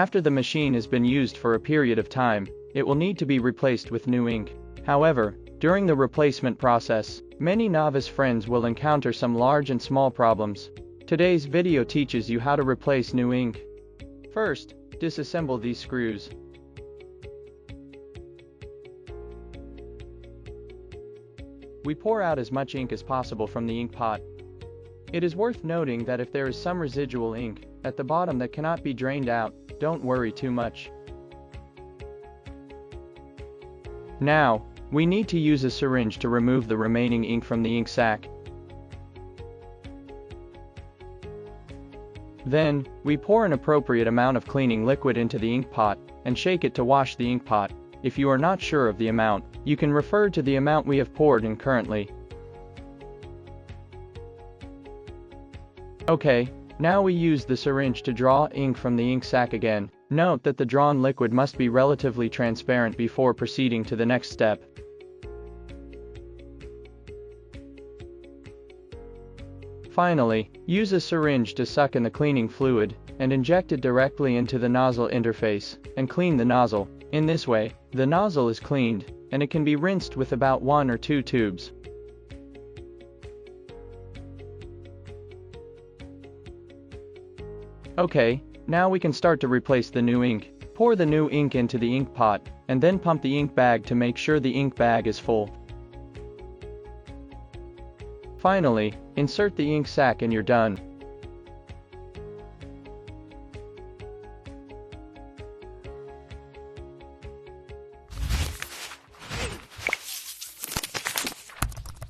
After the machine has been used for a period of time, it will need to be replaced with new ink. However, during the replacement process, many novice friends will encounter some large and small problems. Today's video teaches you how to replace new ink. First, disassemble these screws. We pour out as much ink as possible from the ink pot. It is worth noting that if there is some residual ink at the bottom that cannot be drained out, don't worry too much. Now, we need to use a syringe to remove the remaining ink from the ink sac. Then, we pour an appropriate amount of cleaning liquid into the ink pot and shake it to wash the ink pot. If you are not sure of the amount, you can refer to the amount we have poured in currently. Okay, now we use the syringe to draw ink from the ink sac again. Note that the drawn liquid must be relatively transparent before proceeding to the next step. Finally, use a syringe to suck in the cleaning fluid and inject it directly into the nozzle interface and clean the nozzle. In this way, the nozzle is cleaned, and it can be rinsed with about 1 or 2 tubes. Okay, now we can start to replace the new ink. Pour the new ink into the ink pot, and then pump the ink bag to make sure the ink bag is full. Finally, insert the ink sac and you're done.